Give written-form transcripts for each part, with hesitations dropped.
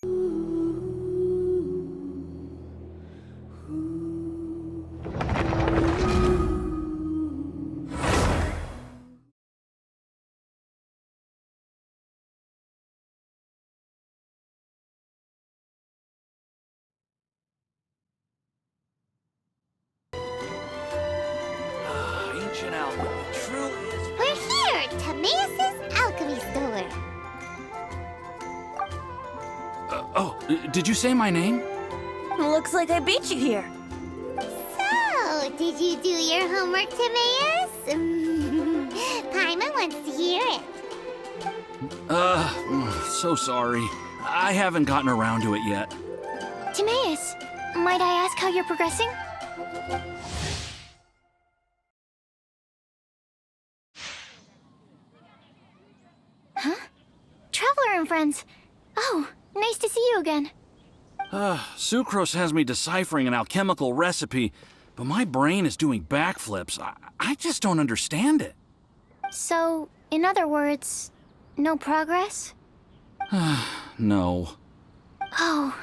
Ancient alchemy truly is... We're here, Timaeus' alchemy store. Did you say my name? Looks like I beat you here. So, did you do your homework, Timaeus? Paimon wants to hear it. So sorry. I haven't gotten around to it yet. Timaeus, might I ask how you're progressing? Huh? Traveler and friends. Oh, nice to see you again. Sucrose has me deciphering an alchemical recipe, but my brain is doing backflips. I just don't understand it. So, in other words, no progress? No. Oh.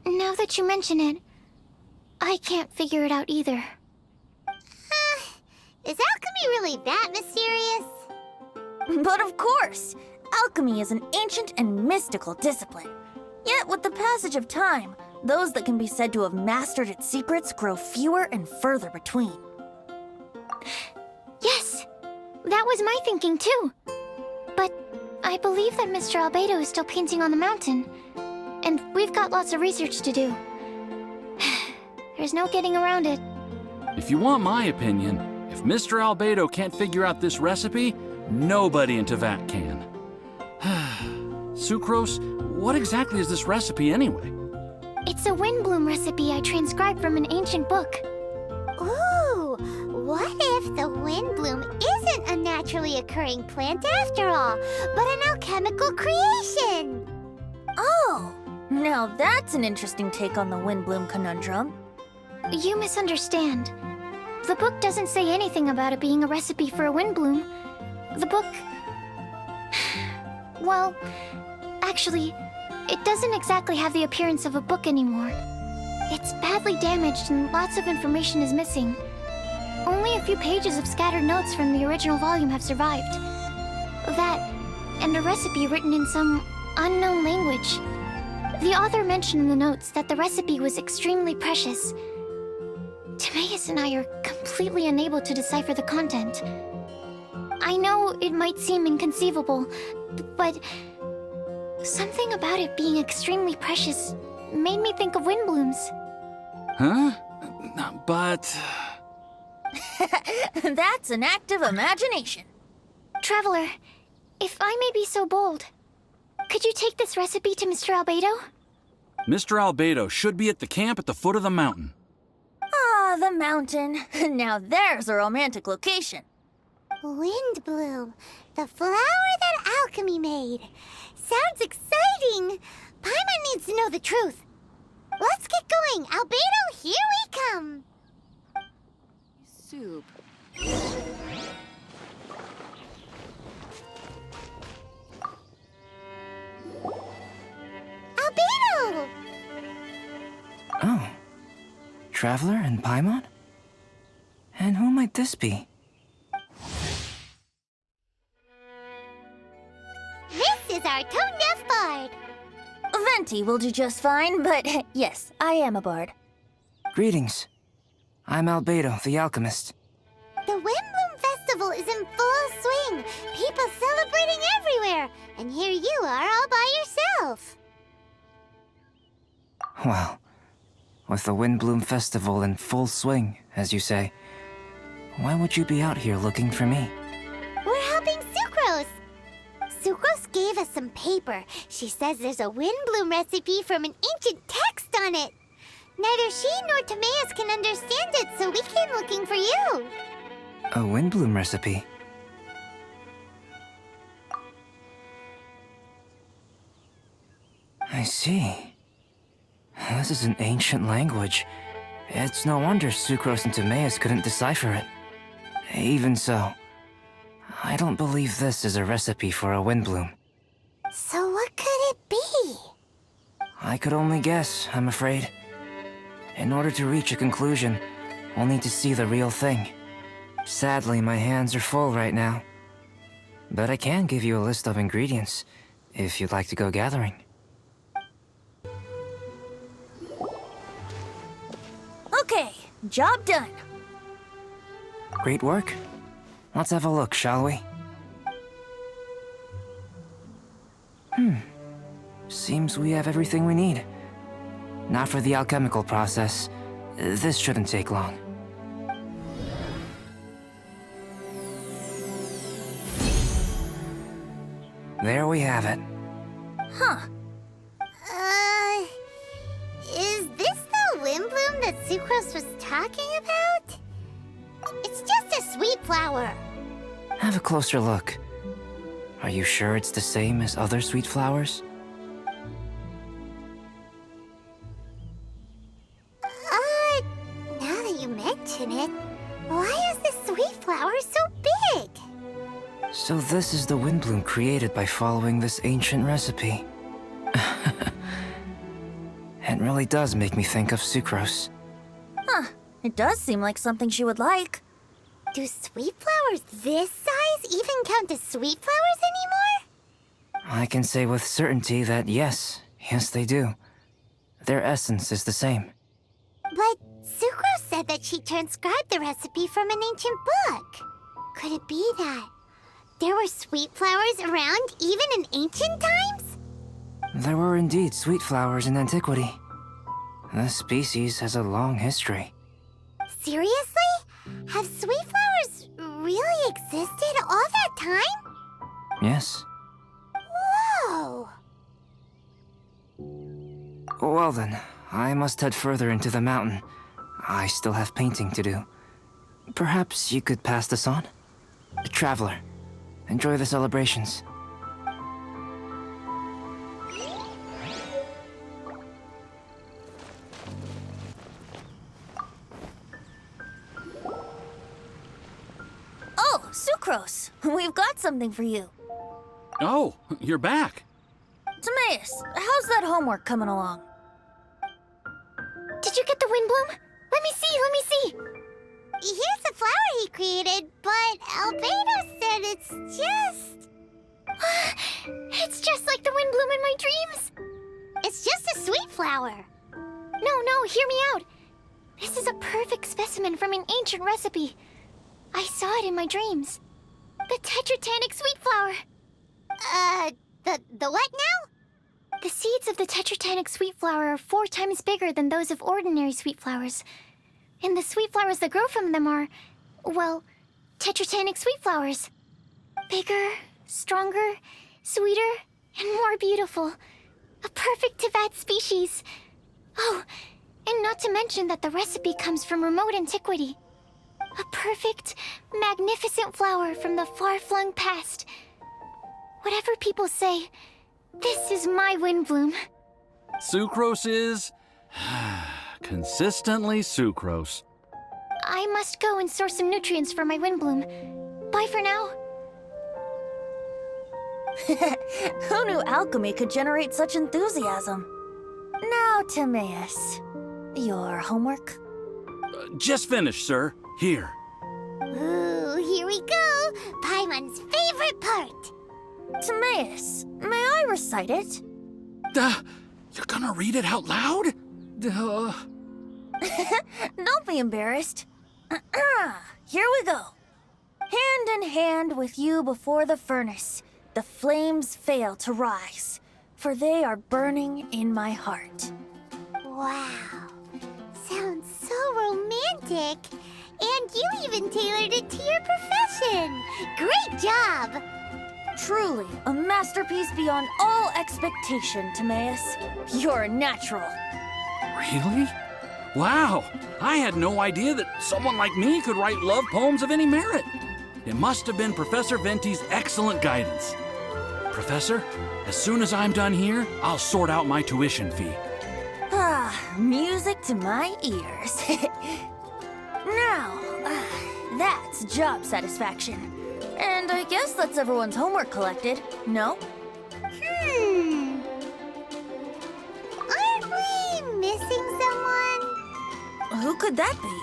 Now that you mention it, I can't figure it out either. Is alchemy really that mysterious? But of course! Alchemy is an ancient and mystical discipline. Yet with the passage of time, those that can be said to have mastered its secrets grow fewer and further between. Yes! That was my thinking too. But I believe that Mr. Albedo is still painting on the mountain. And we've got lots of research to do. There's no getting around it. If you want my opinion, if Mr. Albedo can't figure out this recipe, nobody in Teyvat can. Sucrose, what exactly is this recipe anyway? It's a Windblume recipe I transcribed from an ancient book. Ooh, what if the Windblume isn't a naturally occurring plant after all, but an alchemical creation? Oh! Now that's an interesting take on the Windblume conundrum. You misunderstand. The book doesn't say anything about it being a recipe for a Windblume. The book... Well, actually, it doesn't exactly have the appearance of a book anymore. It's badly damaged and lots of information is missing. Only a few pages of scattered notes from the original volume have survived. That, and a recipe written in some unknown language. The author mentioned in the notes that the recipe was extremely precious. Timaeus and I are completely unable to decipher the content. I know it might seem inconceivable, but something about it being extremely precious made me think of Windblooms. Huh? But... That's an active imagination. Traveler, if I may be so bold, could you take this recipe to Mr. Albedo? Mr. Albedo should be at the camp at the foot of the mountain. Ah, the mountain. Now there's a romantic location. Windblume, the flower that alchemy made. Sounds exciting. Paimon needs to know the truth. Let's get going. Albedo, here we come. Soup. Albedo! Oh. Traveler and Paimon? And who might this be? This is our tone-deaf bard. Venti will do just fine, but yes, I am a bard. Greetings. I'm Albedo, the alchemist. The Windblume Festival is in full swing. People celebrating everywhere. And here you are all by yourself. Well, with the Windblume Festival in full swing, as you say, why would you be out here looking for me? We're helping Sucrose. Sucrose gave us some paper. She says there's a Windblume recipe from an ancient text on it. Neither she nor Timaeus can understand it, so we came looking for you. A Windblume recipe? I see. This is an ancient language. It's no wonder Sucrose and Timaeus couldn't decipher it. Even so, I don't believe this is a recipe for a Windblume. So what could it be? I could only guess, I'm afraid. In order to reach a conclusion, we'll need to see the real thing. Sadly, my hands are full right now. But I can give you a list of ingredients, if you'd like to go gathering. Okay, job done. Great work. Let's have a look, shall we? Seems we have everything we need. Now for the alchemical process. This shouldn't take long. There we have it. Is this the Windblume that Sucrose was talking about? It's just a sweet flower. Have a closer look. Are you sure it's the same as other sweet flowers? Now that you mention it, why is this sweet flower so big? So this is the Windblume created by following this ancient recipe. It really does make me think of Sucrose. It does seem like something she would like. Do sweet flowers this size even count as sweet flowers anymore? I can say with certainty that yes, they do. Their essence is the same. But Sucrose said that she transcribed the recipe from an ancient book. Could it be that there were sweet flowers around even in ancient times? There were indeed sweet flowers in antiquity. This species has a long history. Seriously? Have sweet flowers really existed all that time? Yes. Whoa! Well then, I must head further into the mountain. I still have painting to do. Perhaps you could pass this on? Traveler, enjoy the celebrations. Oh, Sucrose, we've got something for you. Oh, you're back. Timaeus, how's that homework coming along? Did you get the Windblume? Let me see. Here's the flower he created, but Albedo said it's just... It's just like the Windblume in my dreams. It's just a sweet flower. No, hear me out. This is a perfect specimen from an ancient recipe. I saw it in my dreams. The tetratanic sweet flower. The what now? The seeds of the tetratanic sweet flower are 4 times bigger than those of ordinary sweet flowers. And the sweet flowers that grow from them are, well, tetratanic sweet flowers. Bigger, stronger, sweeter, and more beautiful. A perfect Teyvat species. Oh, and not to mention that the recipe comes from remote antiquity. A perfect, magnificent flower from the far-flung past. Whatever people say, this is my Windblume. Sucrose is... consistently Sucrose. I must go and source some nutrients for my Windblume. Bye for now. Who knew alchemy could generate such enthusiasm? Now, Timaeus, your homework? Just finished, sir. Here. Ooh, here we go. Paimon's favorite part. Timaeus, may I recite it? You're gonna read it out loud? Don't be embarrassed. Here we go. Hand in hand with you before the furnace, the flames fail to rise, for they are burning in my heart. Wow. Sounds so romantic. And you even tailored it to your profession. Great job. Truly, a masterpiece beyond all expectation, Timaeus. You're a natural. Really? Wow! I had no idea that someone like me could write love poems of any merit. It must have been Professor Venti's excellent guidance. Professor, as soon as I'm done here, I'll sort out my tuition fee. Music to my ears. Now, that's job satisfaction. And I guess that's everyone's homework collected, no? I missing someone? Who could that be?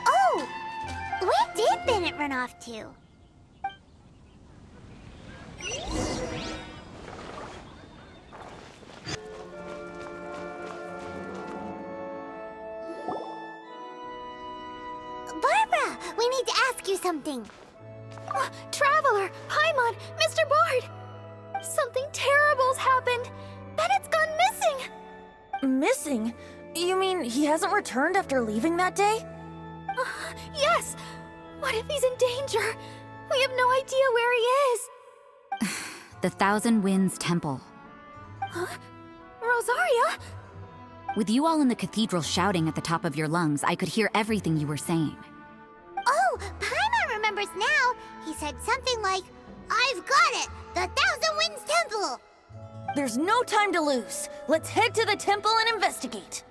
Oh! Where did Bennett run off to? Barbara! We need to ask you something. Traveler! Paimon! Mr. Bard! Something terrible's happened! Bennett's gone missing! Missing? You mean he hasn't returned after leaving that day? Yes! What if he's in danger? We have no idea where he is! The Thousand Winds Temple. Rosaria? With you all in the cathedral shouting at the top of your lungs, I could hear everything you were saying. Oh, Paimon remembers now. He said something like, "I've got it! The Thousand Winds Temple!" There's no time to lose. Let's head to the temple and investigate.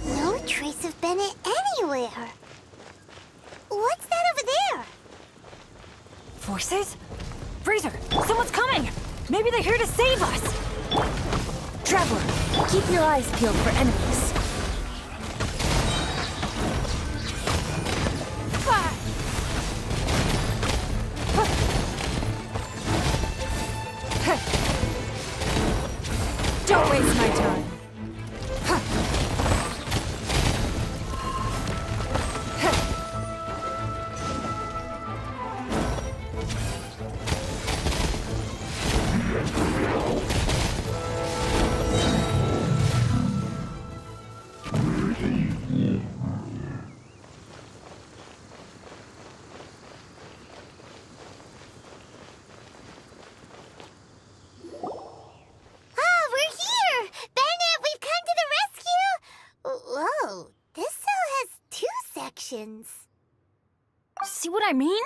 No trace of Bennett anywhere. What's that over there? Forces? Freezer, someone's coming! Maybe they're here to save us! Traveler, keep your eyes peeled for enemies. Don't waste my time. We're here! Bennett, we've come to the rescue! Whoa, this cell has 2 sections. See what I mean?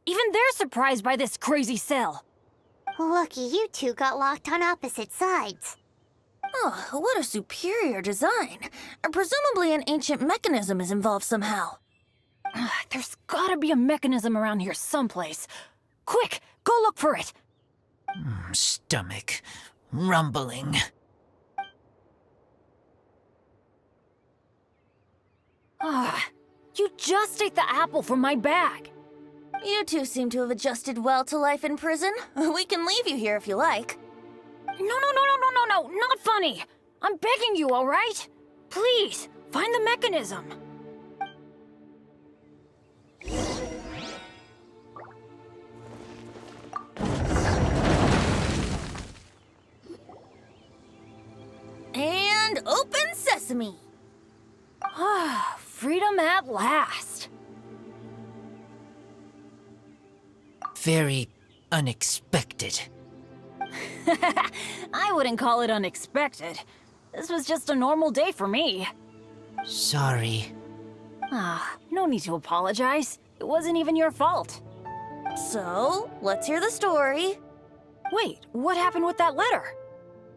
Even they're surprised by this crazy cell. Lucky you two got locked on opposite sides. Oh, what a superior design. Presumably an ancient mechanism is involved somehow. There's gotta be a mechanism around here someplace. Quick, go look for it. Stomach rumbling. You just ate the apple from my bag. You two seem to have adjusted well to life in prison. We can leave you here if you like. No, not funny. I'm begging you, all right? Please, find the mechanism. And open sesame. Freedom at last. Very unexpected. I wouldn't call it unexpected. This was just a normal day for me. Sorry. No need to apologize. It wasn't even your fault. So, let's hear the story. Wait, what happened with that letter?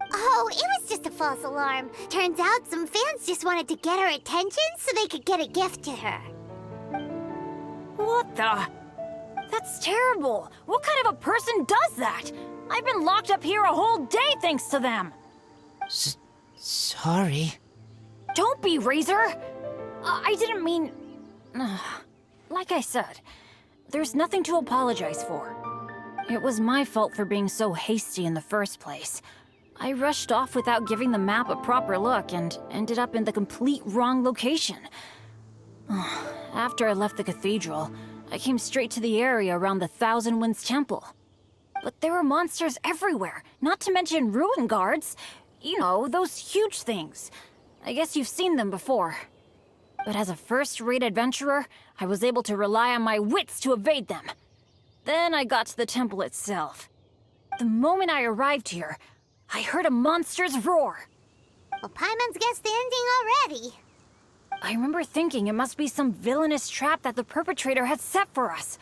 Oh, it was just a false alarm. Turns out some fans just wanted to get her attention so they could get a gift to her. What the? That's terrible. What kind of a person does that? I've been locked up here a whole day thanks to them. Sorry. Don't be, Razor. I didn't mean... Like I said, there's nothing to apologize for. It was my fault for being so hasty in the first place. I rushed off without giving the map a proper look and ended up in the complete wrong location. After I left the cathedral, I came straight to the area around the Thousand Winds Temple. But there were monsters everywhere, not to mention ruin guards. You know, those huge things. I guess you've seen them before. But as a first-rate adventurer, I was able to rely on my wits to evade them. Then I got to the temple itself. The moment I arrived here, I heard a monster's roar. Well, Paimon's guessed the ending already. I remember thinking it must be some villainous trap that the perpetrator had set for us.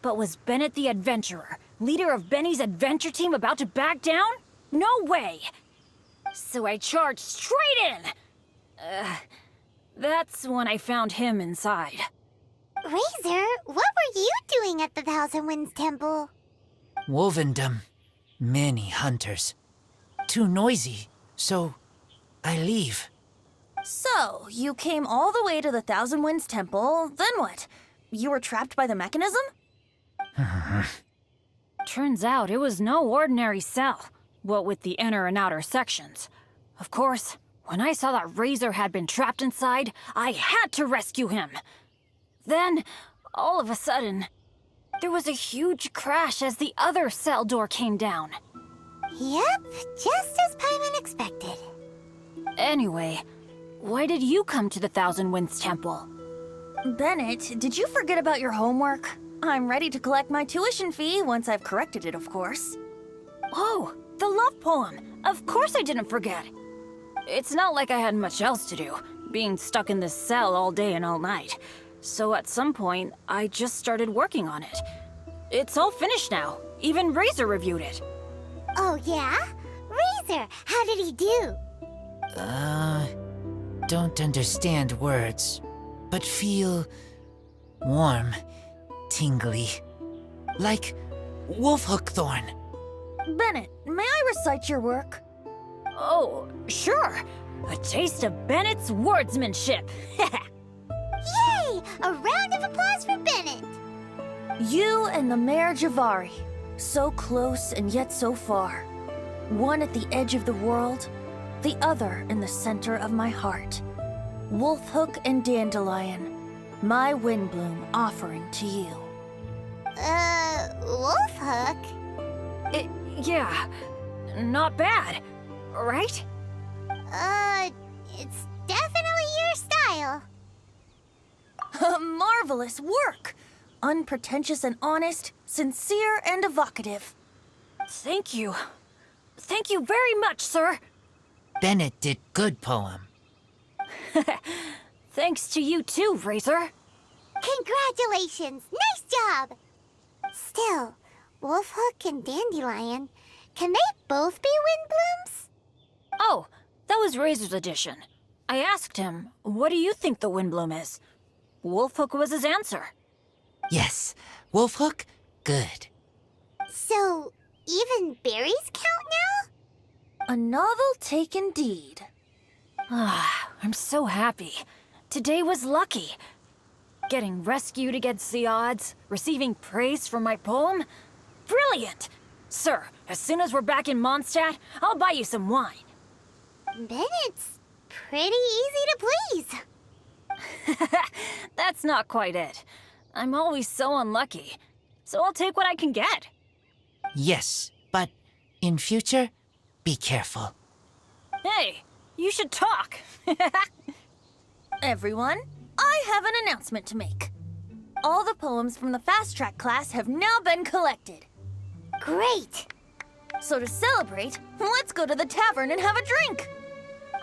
But was Bennett the adventurer, leader of Benny's adventure team, about to back down? No way! So I charged straight in! That's when I found him inside. Razor, what were you doing at the Thousand Winds Temple? Windblume. Many hunters. Too noisy, so I leave. So, you came all the way to the Thousand Winds Temple, then what? You were trapped by the mechanism? Turns out it was no ordinary cell, what with the inner and outer sections. Of course, when I saw that Razor had been trapped inside, I had to rescue him. Then, all of a sudden, there was a huge crash as the other cell door came down. Yep, just as Paimon expected. Anyway, why did you come to the Thousand Winds Temple? Bennett, did you forget about your homework? I'm ready to collect my tuition fee once I've corrected it, of course. Oh, the love poem. Of course I didn't forget. It's not like I had much else to do, being stuck in this cell all day and all night. So at some point, I just started working on it. It's all finished now. Even Razor reviewed it. Oh, yeah? Razor, how did he do? Don't understand words, but feel warm, tingly, like wolfhook thorn. Bennett, may I recite your work? Oh, sure. A taste of Bennett's wordsmanship. Yay! A round of applause for Bennett! You and the Mare Javari, so close and yet so far. One at the edge of the world, the other in the center of my heart. Wolfhook and Dandelion, my Windblume offering to you. Wolfhook? Yeah, not bad, right? It's definitely your style. Marvelous work! Unpretentious and honest, sincere and evocative. Thank you. Thank you very much, sir. Bennett did good poem. Thanks to you too, Razor. Congratulations! Nice job! Still, Wolfhook and Dandelion, can they both be Windblooms? Oh, that was Razor's edition. I asked him, what do you think the Windblume is? Wolfhook was his answer. Yes, wolfhook, good. So, even berries count now? A novel take indeed. I'm so happy. Today was lucky. Getting rescued against the odds, receiving praise for my poem. Brilliant! Sir, as soon as we're back in Mondstadt, I'll buy you some wine. Bennett's pretty easy to please. That's not quite it. I'm always so unlucky, so I'll take what I can get. Yes, but in future, be careful. Hey, you should talk. Everyone, I have an announcement to make. All the poems from the Fast Track class have now been collected. Great! So to celebrate, let's go to the tavern and have a drink.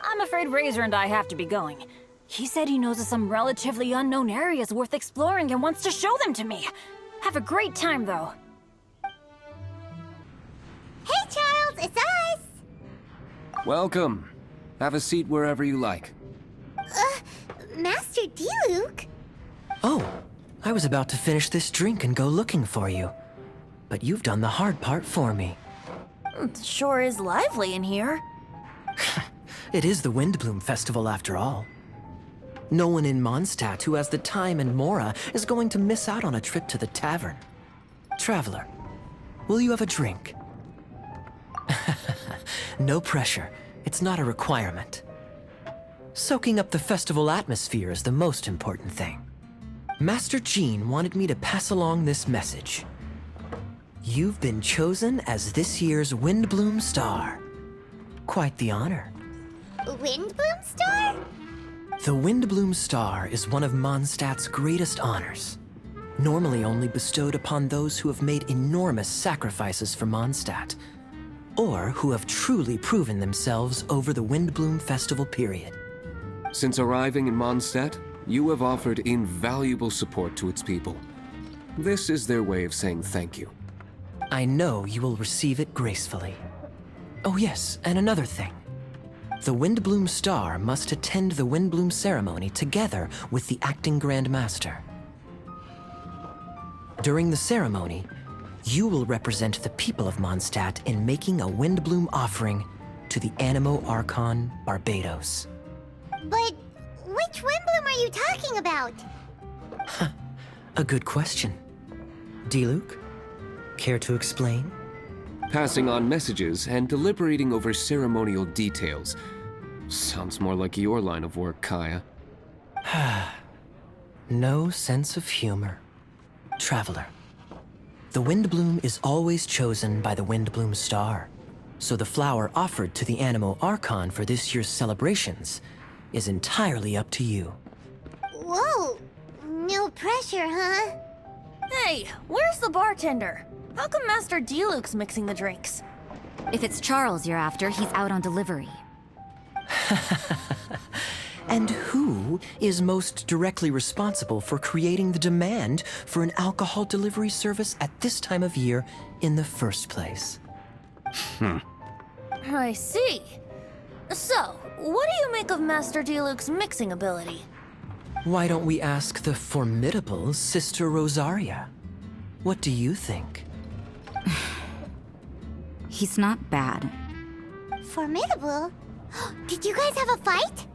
I'm afraid Razor and I have to be going. He said he knows of some relatively unknown areas worth exploring and wants to show them to me. Have a great time, though. Hey, Charles, it's us! Welcome. Have a seat wherever you like. Master D-Luke? Oh, I was about to finish this drink and go looking for you. But you've done the hard part for me. It sure is lively in here. It is the Windblume Festival after all. No one in Mondstadt who has the time and mora is going to miss out on a trip to the tavern. Traveler, will you have a drink? No pressure. It's not a requirement. Soaking up the festival atmosphere is the most important thing. Master Jean wanted me to pass along this message. You've been chosen as this year's Windblume Star. Quite the honor. Windblume Star? The Windblume Star is one of Mondstadt's greatest honors. Normally only bestowed upon those who have made enormous sacrifices for Mondstadt, or who have truly proven themselves over the Windblume Festival period. Since arriving in Mondstadt, you have offered invaluable support to its people. This is their way of saying thank you. I know you will receive it gracefully. Oh yes, and another thing. The Windblume Star must attend the Windblume ceremony together with the acting Grand Master. During the ceremony, you will represent the people of Mondstadt in making a Windblume offering to the Animo Archon Barbados. But which Windblume are you talking about? A good question. Diluc, care to explain? Passing on messages and deliberating over ceremonial details. Sounds more like your line of work, Kaya. No sense of humor. Traveler, the Windblume is always chosen by the Windblume Star, so the flower offered to the Animo Archon for this year's celebrations is entirely up to you. Whoa! No pressure, huh? Hey, where's the bartender? How come Master Diluc's mixing the drinks? If it's Charles you're after, he's out on delivery. And who is most directly responsible for creating the demand for an alcohol delivery service at this time of year in the first place? I see. So, what do you make of Master Diluc's mixing ability? Why don't we ask the formidable Sister Rosaria? What do you think? He's not bad. Formidable? Did you guys have a fight?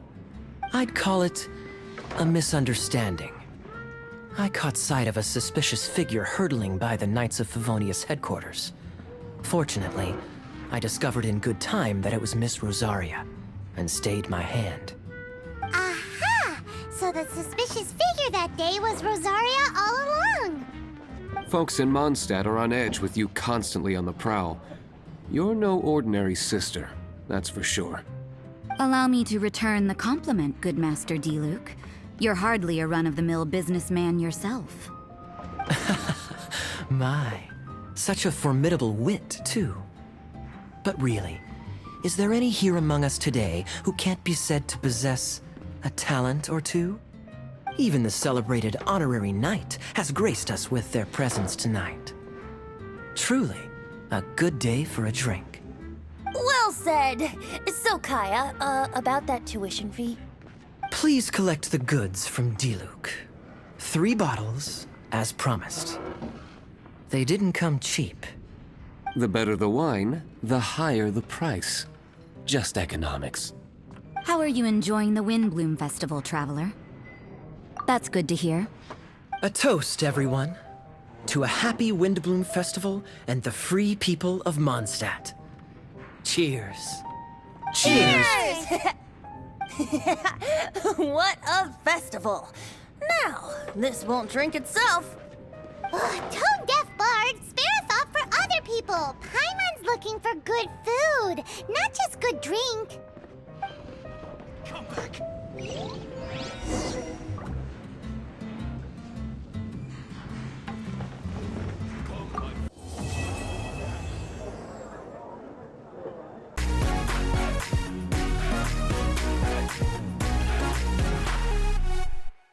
I'd call it a misunderstanding. I caught sight of a suspicious figure hurtling by the Knights of Favonius headquarters. Fortunately, I discovered in good time that it was Miss Rosaria, and stayed my hand. Aha! So the suspicious figure that day was Rosaria all along! Folks in Mondstadt are on edge with you constantly on the prowl. You're no ordinary sister, that's for sure. Allow me to return the compliment, good Master Diluc. You're hardly a run-of-the-mill businessman yourself. My, such a formidable wit, too. But really, is there any here among us today who can't be said to possess a talent or two? Even the celebrated honorary knight has graced us with their presence tonight. Truly, a good day for a drink. Well said. So, Kaya, about that tuition fee? Please collect the goods from Diluc. 3 bottles, as promised. They didn't come cheap. The better the wine, the higher the price. Just economics. How are you enjoying the Windblume Festival, Traveler? That's good to hear. A toast, everyone, to a happy Windblume Festival and the free people of Mondstadt. Cheers. Cheers! What a festival! Now, this won't drink itself. Tone-deaf bard, spare a thought for other people! Paimon's looking for good food, not just good drink.